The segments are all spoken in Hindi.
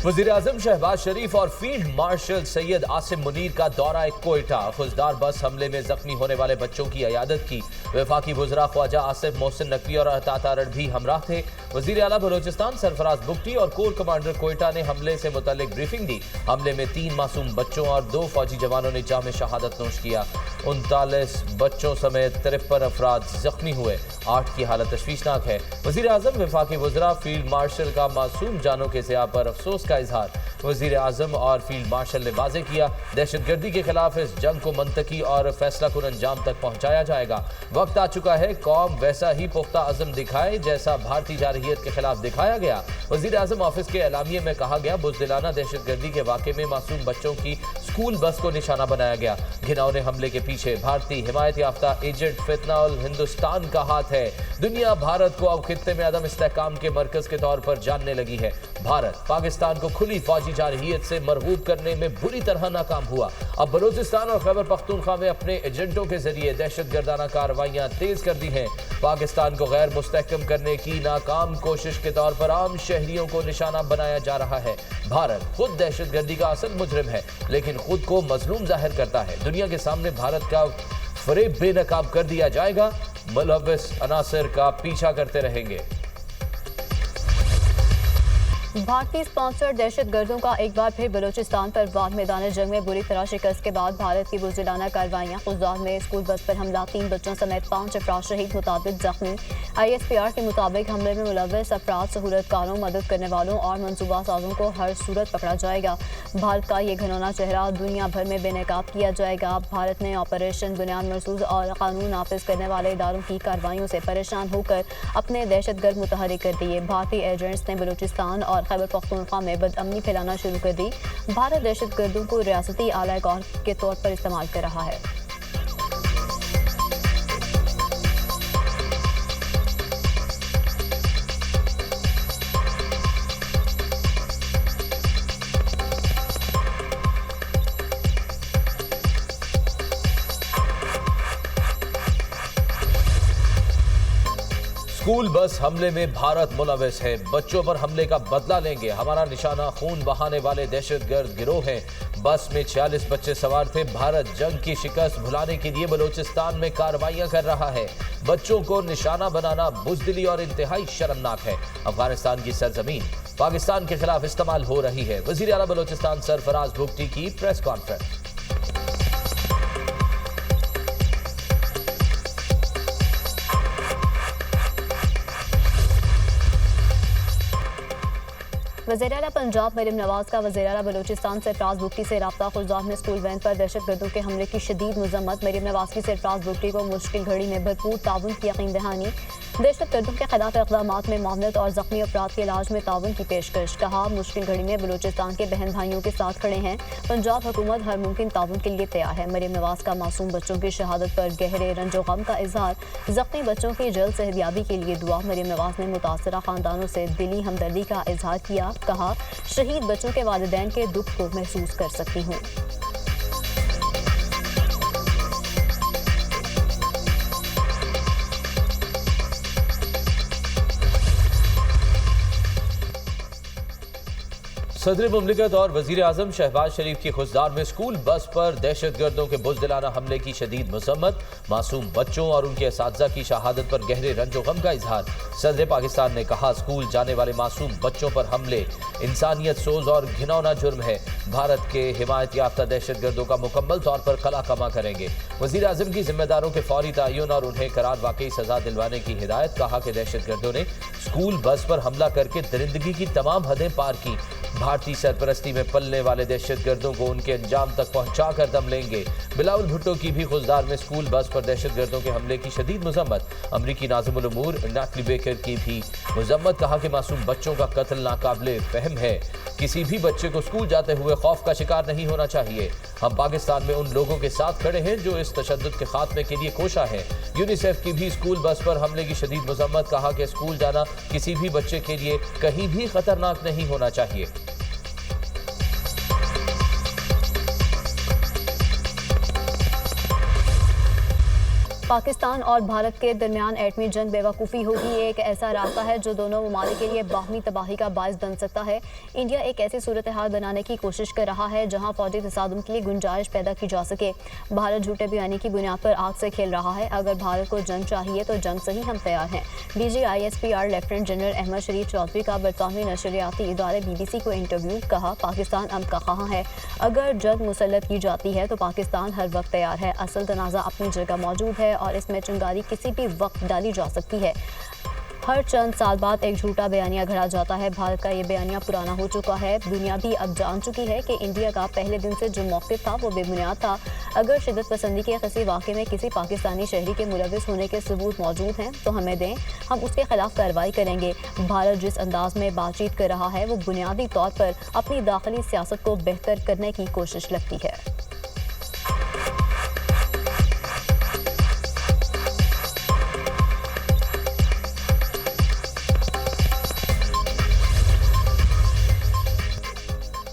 वज़ीर-ए-आज़म शहबाज शरीफ और फील्ड मार्शल सैयद आसिम मुनीर का दौरा कोयटा। खुजदार बस हमले में जख्मी होने वाले बच्चों की इयादत की। वफाकी वज़रा ख्वाजा आसिफ मोहसिन नकवी और अता रड़ भी हमराह थे। वज़ीर आला बलोचिस्तान सरफराज बुगटी और कोर कमांडर कोयटा ने हमले से मुतल्लिक ब्रीफिंग दी। हमले में 3 मासूम बच्चों और 2 फौजी जवानों ने जाम शहादत नोश किया। 39 बच्चों समेत 53 अफराद जख्मी हुए। 8 की हालत तशवीशनाक है। वज़ीर-ए-आज़म वफाकी वज़रा फील्ड मार्शल का मासूम जानों के ज़िया पर अफसोस का इजहार। वज़ीर-ए-आज़म और फील्ड मार्शल ने वाज़े किया, दहशतगर्दी के खिलाफ इस जंग को मंतकी और फैसला कुन अंजाम तक पहुँचाया जाएगा। वक्त आ चुका है कौम वैसा ही पुख्ता अज़म दिखाए जैसा भारतीय जारहियत के खिलाफ दिखाया गया। वज़ीर-ए-आज़म ऑफिस के एलामिये में कहा गया, बुज़दिलाना दहशतगर्दी के वाक़े में मासूम बच्चों की स्कूल बस को निशाना बनाया गया। घिनौने हमले के पीछे भारतीय हिमायत याफ्ता एजेंट फितनाउल हिंदुस्तान का हाथ है। दुनिया भारत को अब खित्ते में अदम इस्तेहकाम के मरकज के तौर पर जानने लगी है। भारत पाकिस्तान को खुली फौजी जारहियत से मरगूब करने में बुरी तरह नाकाम हुआ। अब बलूचिस्तान और खैबर पख्तूनख्वा में अपने एजेंटों के जरिए दहशतगर्दाना कार्रवाइयां तेज कर दी हैं। पाकिस्तान को गैर मुस्तहकम करने की नाकाम कोशिश के तौर पर आम शहरियों को निशाना बनाया जा रहा है। भारत खुद दहशतगर्दी का असल मुजरिम है, लेकिन खुद को मजलूम जाहिर करता है। दुनिया के सामने भारत का फरेब बेनकाब कर दिया जाएगा। मुलव्वस अनासर का पीछा करते रहेंगे। भारतीय स्पॉन्सर्ड दहशतगर्दों का एक बार फिर बलूचिस्तान पर वार मैदान जंग में बुरी तरह शिकस्त के बाद भारत की बुज़दिलाना कार्रवाइयाँ। खुजदार में स्कूल बस पर हमला, 3 बच्चों समेत 5 अफराद शहीद, मुताबिक जख्मी। ISPR के मुताबिक हमले में मुलव्वस अफराद, सहूलतकारों, मदद करने वालों और मनसूबा साजों को हर सूरत पकड़ा जाएगा। भारत का ये घिनौना चेहरा दुनिया भर में बेनकाब किया जाएगा। भारत ने ऑपरेशन बुनियाद मरसूज और कानून नाफिज करने वाले इदारों की कार्रवाइयों से परेशान होकर अपने दहशतगर्द मुतहरिक कर दिए। भारतीय एजेंट्स ने बलूचिस्तान और खैबर पख्तूनख्वा में बदअमनी फैलाना शुरू कर दी। भारत दहशतगर्दों को रियासती आला कौर के तौर पर इस्तेमाल कर रहा है। स्कूल बस हमले में भारत मुलव्वस है। बच्चों पर हमले का बदला लेंगे। हमारा निशाना खून बहाने वाले दहशतगर्द गिरोह हैं। बस में 46 बच्चे सवार थे। भारत जंग की शिकस्त भुलाने के लिए बलूचिस्तान में कार्रवाइयां कर रहा है। बच्चों को निशाना बनाना बुज़दिली और इंतहाई शर्मनाक है। अफगानिस्तान की सरजमीन पाकिस्तान के खिलाफ इस्तेमाल हो रही है। वज़ीर आला बलूचिस्तान सरफराज बुगटी की प्रेस कॉन्फ्रेंस। वज़ीर आला पंजाब मरियम नवाज का वज़ीर आला बलूचिस्तान सरफराज बुगटी से रब्ता। खुजदार में स्कूल वैन पर दहशतगर्दों के हमले की शदीद मजम्मत। मरियम नवाज की सरफराज बुगटी को मुश्किल घड़ी में भरपूर ताउन की यकीन दहानी। दहशतगर्दों के खिलाफ इक़दामात में मामलत और ज़ख्मी अफराद के इलाज में ताउन की पेशकश। कहा, मुश्किल घड़ी में बलूचिस्तान के बहन भाइयों के साथ खड़े हैं। पंजाब हुकूमत हर मुमकिन ताउन के लिए तैयार है। मरियम नवाज का मासूम बच्चों की शहादत पर गहरे रंजो गम का इजहार। ज़ख्मी बच्चों की जल्द सेहतयाबी के लिए दुआ। मरियम नवाज ने मुतासरा खानदानों से दिली हमदर्दी का इजहार किया। कहा, शहीद बच्चों के वालिदैन के दुख को महसूस कर सकती हूँ। सदर मुमलिकत और वज़ीर-ए-आज़म शहबाज शरीफ की खुजदार में स्कूल बस पर दहशतगर्दों के बुज़दिलाना हमले की शदीद मज़म्मत। मासूम बच्चों और उनके असातिज़ा की शहादत पर गहरे रंजो गम का इजहार। सदर पाकिस्तान ने कहा, स्कूल जाने वाले मासूम बच्चों पर हमले इंसानियत सोज और घिनौना जुर्म है। भारत के हिमायत याफ्ता दहशतगर्दों का मुकम्मल तौर पर कला कमा करेंगे। वज़ीर-ए-आज़म की जिम्मेदारों के फौरी तयन और उन्हें करार वाकई सजा दिलवाने की हिदायत। कहा कि दहशतगर्दों ने स्कूल बस पर हमला करके दरिंदगी की तमाम हदें पार की। भारतीय सरपरस्ती में पलने वाले दहशतगर्दों को उनके अंजाम तक पहुंचा कर दम लेंगे। बिलावल भुट्टो की भी खुजदार में स्कूल बस पर दहशतगर्दों के हमले की शदीद मजम्मत। अमरीकी नाज़िमुल उमूर नैटली बेकर की भी मजम्मत। कहा कि मासूम बच्चों का कत्ल नाकाबिले फहम है। किसी भी बच्चे को स्कूल जाते हुए खौफ का शिकार नहीं होना चाहिए। हम पाकिस्तान में उन लोगों के साथ खड़े हैं जो इस तशद्दुद के खात्मे के लिए कोशा है। यूनिसेफ की भी स्कूल बस पर हमले की शदीद मजम्मत। कहा कि स्कूल जाना किसी भी बच्चे के लिए कहीं भी खतरनाक नहीं होना चाहिए। पाकिस्तान और भारत के दरमियान एटमी जंग बेवकूफ़ी होगी एक ऐसा रास्ता है जो दोनों ममालिक के लिए बाहमी तबाही का बायस बन सकता है। इंडिया एक ऐसी सूरत हाल बनाने की कोशिश कर रहा है जहां फौजी तसादुम के लिए गुंजाइश पैदा की जा सके। भारत झूठे बयानी की बुनियाद पर आग से खेल रहा है। अगर भारत को जंग चाहिए तो जंग से ही हम तैयार हैं। DGISPR लेफ्टिनेंट जनरल अहमद शरीफ चौधरी का बरतानवी नशरियाती इदारे BBC को इंटरव्यू। कहा, पाकिस्तान अब कहाँ है? अगर जंग मुसल्लत की जाती है तो पाकिस्तान हर वक्त तैयार है। असल तनाज़ा अपनी जगह मौजूद है और इसमें चिंगारी किसी भी वक्त डाली जा सकती है। हर चंद साल बाद एक झूठा बयानिया घड़ा जाता है। भारत का ये बयानिया पुराना हो चुका है। दुनिया भी अब जान चुकी है कि इंडिया का पहले दिन से जो मौक़िफ़ था वो बेबुनियाद था। अगर शिद्दत पसंदी के किसी वाक़े में किसी पाकिस्तानी शहरी के मुलविस होने के सबूत मौजूद हैं तो हमें दें, हम उसके खिलाफ कार्रवाई करेंगे। भारत जिस अंदाज में बातचीत कर रहा है वो बुनियादी तौर पर अपनी दाखिली सियासत को बेहतर करने की कोशिश लगती है।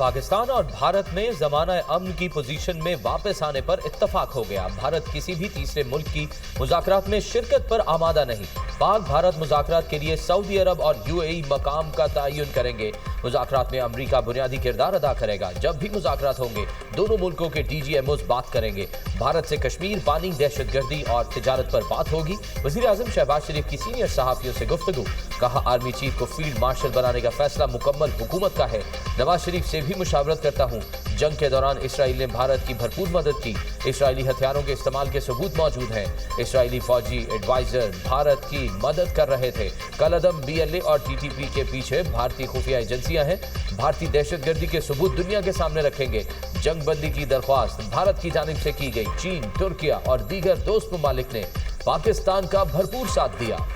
पाकिस्तान और भारत में ज़माना अमन की पोजीशन में वापस आने पर इत्तफाक हो गया। भारत किसी भी तीसरे मुल्क की मुज़ाकरात में शिरकत पर आमादा नहीं। पाक भारत मुज़ाकरात के लिए सऊदी अरब और UAE मकाम का तयन करेंगे। मुज़ाकरात में अमरीका बुनियादी किरदार अदा करेगा। जब भी मुज़ाकरात होंगे दोनों मुल्कों के DGMOs बात करेंगे। भारत से कश्मीर, पानी, दहशतगर्दी और तिजारत पर बात होगी। वज़ीर आज़म शहबाज शरीफ की सीनियर सहाफ़ियों से गुफ्तगू। कहा, आर्मी चीफ को फील्ड मार्शल बनाने का फैसला मुकम्मल हुकूमत का है। नवाज शरीफ से भी मुशावरत करता हूँ। जंग के दौरान इसराइल ने भारत की भरपूर मदद की। इसराइली हथियारों के इस्तेमाल के सबूत मौजूद हैं। इसराइली फौजी एडवाइजर भारत की मदद कर रहे थे। कलअदम, BLA और TTP के पीछे भारतीय खुफिया एजेंसियां हैं। भारतीय दहशतगर्दी के सबूत दुनिया के सामने रखेंगे। जंग बंदी की दरख्वास्त भारत की जानिब से की गई। चीन, तुर्किया और दीगर दोस्त ममालिक ने पाकिस्तान का भरपूर साथ दिया।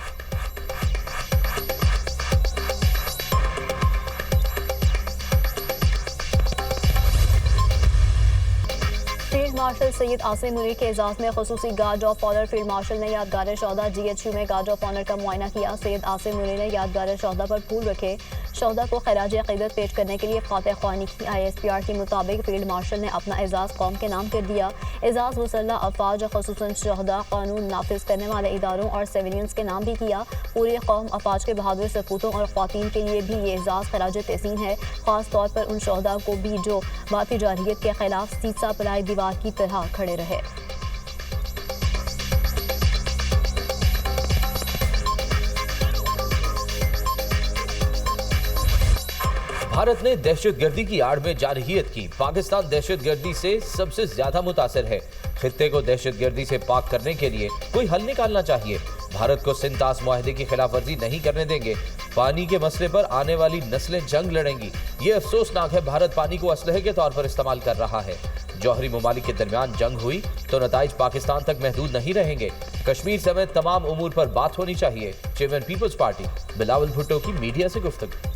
फील्ड मार्शल सैयद आसिम मुनीर के एजाज में खसूसी guard of honour. Field marshal ने यादगार शौदा GHU में गार्ड ऑफ ऑनर का मुआयना किया। सैयद आसिम मुनीर ने यादगार शौदा पर फूल रखे। शौदा को खराज अक़ीदत पेश करने के लिए फातह ख्वानी की। ISPR के मुताबिक फील्ड मार्शल ने अपना एजाज़ कौम के नाम कर दिया। एजाज़ मुसल्लह अफवाज ख़ुसूसन शहदा, कानून नाफिज करने वाले इदारों और सिविलियंस के नाम भी किया। पूरी कौम अफवाज के बहादुर सपूतों और ख़वातीन के लिए भी ये एजाज़ खराज तहसीन है। ख़ास तौर पर उन शहदा को भी जो बाती जारहियत के खिलाफ सीसा पलाई दीवार की तरह खड़े रहे। भारत ने दहशतगर्दी की आड़ में जारहियत की। पाकिस्तान दहशतगर्दी से सबसे ज्यादा मुतासिर है। खित्ते को दहशतगर्दी से पाक करने के लिए कोई हल निकालना चाहिए। भारत को सिंतास मुआहदे की खिलाफ वर्जी नहीं करने देंगे। पानी के मसले पर आने वाली नस्लें जंग लड़ेंगी। ये अफसोसनाक है, भारत पानी को असलहे के तौर पर इस्तेमाल कर रहा है। जौहरी ममालिक के दरमियान जंग हुई तो नताइज पाकिस्तान तक महदूद नहीं रहेंगे। कश्मीर समेत तमाम उमूर पर बात होनी चाहिए। चेयरमैन पीपल्स पार्टी बिलावल भुट्टो की मीडिया से गुफ्तगू।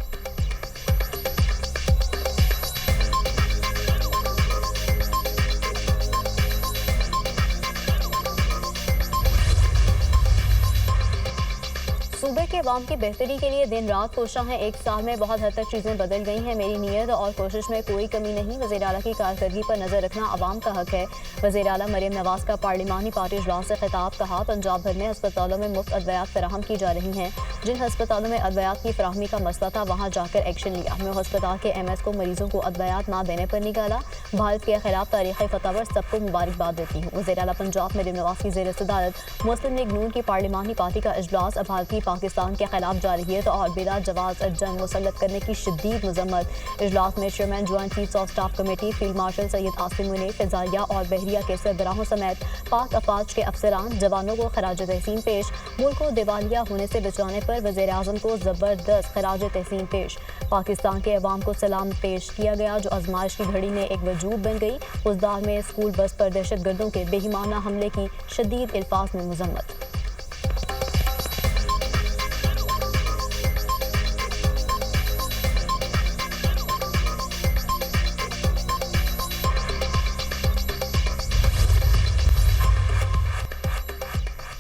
सूबे के अवाम की बेहतरी के लिए दिन रात कोशिशां हैं। एक साल में बहुत हद तक चीज़ें बदल गई हैं। मेरी नीयत और कोशिश में कोई कमी नहीं। वज़ीर आला की कारकर्दगी पर नज़र रखना अवाम का हक है। वज़ीर आला मरियम नवाज का पार्लिमानी पार्टी इजलास से खिताब। कहा, पंजाब भर में अस्पतालों में मुफ्त अद्वियात फराहम की जा रही हैं। जिन अस्पतालों में अद्वियात की फराहमी का मसला था वहाँ जाकर एक्शन लिया। मैं अस्पताल के MS को मरीजों को अद्वियात ना देने पर निकाला। भारत के खिलाफ तारीख़ी फतवा पर सबको मुबारकबाद देती हूँ। वज़ीर आला पंजाब मरियम नवाज की ज़ेर सदारत मुस्लिम लीग नून की पार्लिमानी पार्टी का इजलास। भारतीय पाकिस्तान के खिलाफ जारहियत और बिला जवाज जंग मुसल्लत करने की शदीद मजम्मत। इजलास में chairman joint chiefs of staff committee field marshal Syed Asim Munir, फ़िज़ाइया और बहरिया के सरबराहों समेत पाक अफवाज के अफसरान जवानों को खराज तहसीन पेश। मुल्क को दिवालिया होने से बचाने पर वज़ीर आज़म को ज़बरदस्त खराज तहसीन पेश। पाकिस्तान के अवाम को सलाम पेश किया गया जो आजमाइश की घड़ी में एक वजूद बन गई। उजदार में स्कूल बस पर दहशत गर्दों के बेईमाना हमले की शदीद अल्फाज में मजम्मत।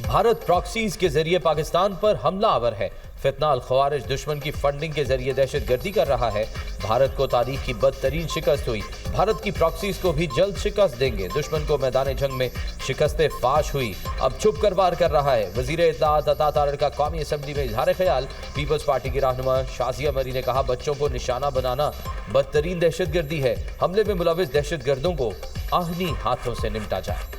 भारत प्रॉक्सीज के जरिए पाकिस्तान पर हमला आवर है। फितना अल खवारिज दुश्मन की फंडिंग के जरिए दहशतगर्दी कर रहा है। भारत को तारीख की बदतरीन शिकस्त हुई। भारत की प्रॉक्सीज को भी जल्द शिकस्त देंगे। दुश्मन को मैदान जंग में शिकस्ते फाश हुई, अब छुप कर वार कर रहा है। वजीर इत्तलात अता तारड़ का कौमी असम्बली में इजहार ख्याल। पीपल्स पार्टी की रहनुमा शाजिया मरी ने कहा, बच्चों को निशाना बनाना बदतरीन दहशतगर्दी है। हमले में मुलविस दहशतगर्दों को आहनी हाथों से निपटा जाए।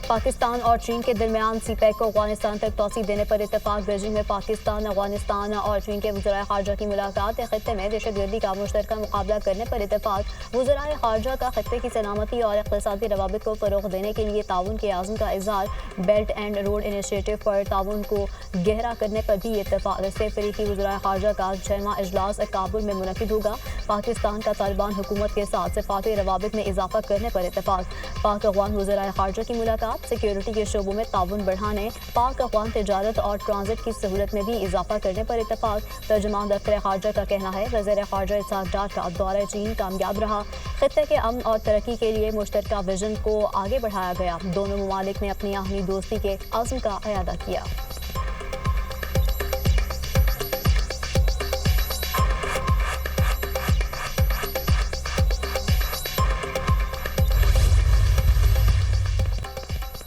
पाकिस्तान और चीन के दरमियान सीपैक को अफगानिस्तान तक तोसी देने पर इत्तेफाक। बीजिंग में पाकिस्तान, अफगानिस्तान और चीन के वज़राए ख़ारजा की मुलाकात। खत्ते में दहशतगर्दी का मुश्तरका मुकाबला करने पर इत्तेफाक। वज़राए ख़ारजा का खत्ते की सलामती और इक़्तिसादी रवाबित को फ़रोग़ देने के लिए ताउन के आज़म का इज़हार। बेल्ट एंड रोड इनिशिएटिव पर ताउन को गहरा करने पर भी इत्तेफाक। इससे अफ्रीकी वज़राए ख़ारजा का 6वां इजलास काबुल में मुनक़िद होगा। पाकिस्तान का तालिबान हुकूमत के साथ सिफ़ाती रवाबित में इजाफ़ा करने पर इत्तेफाक। पाक अफ़गान वज़राए ख़ारजा की मुलाकात। सिक्योरिटी के शोबों में ताउन बढ़ाने, पाक अफ़गान तजारत और ट्रांजिट की सहूलत में भी इजाफा करने पर इत्तेफाक। तर्जुमान दफ्तर ख़ारजा का कहना है, वज़ीर ख़ारजा इसहाक़ डार का दौरा चीन कामयाब रहा। खित्ते के अमन और तरक्की के लिए मुश्तरका विजन को आगे बढ़ाया गया। दोनों ममालिक ने अपनी आहनी दोस्ती के आज़म का अयादा किया।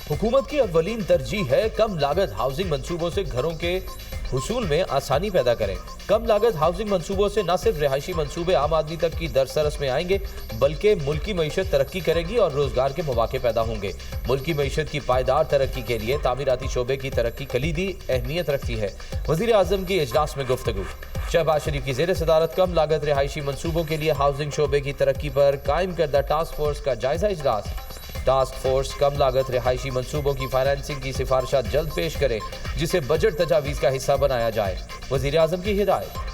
हुकूमत की अव्वलीन तरजीह है कम लागत हाउसिंग मंसूबों से घरों के हुसूल में आसानी पैदा करें। कम लागत हाउसिंग मंसूबों से न सिर्फ रिहायशी मंसूबे आम आदमी तक की दरसरस में आएंगे, बल्कि मुल्की मईशत तरक्की करेगी और रोजगार के मौके पैदा होंगे। मुल्की मईशत की पायदार तरक्की के लिए तामीराती शोबे की तरक्की कलीदी अहमियत रखती है। वज़ीर आज़म की इजलास में गुफ्तगू। शहबाज शरीफ की ज़ेर सदारत कम लागत रिहायशी मंसूबों के लिए हाउसिंग शोबे की तरक्की पर कायम करदा टास्क फोर्स का जायजा इजलास। टास्क फोर्स कम लागत रिहायशी मंसूबों की फाइनेंसिंग की सिफारिशात जल्द पेश करे, जिसे बजट तजावीज़ का हिस्सा बनाया जाए। वज़ीर आज़म की हिदायत।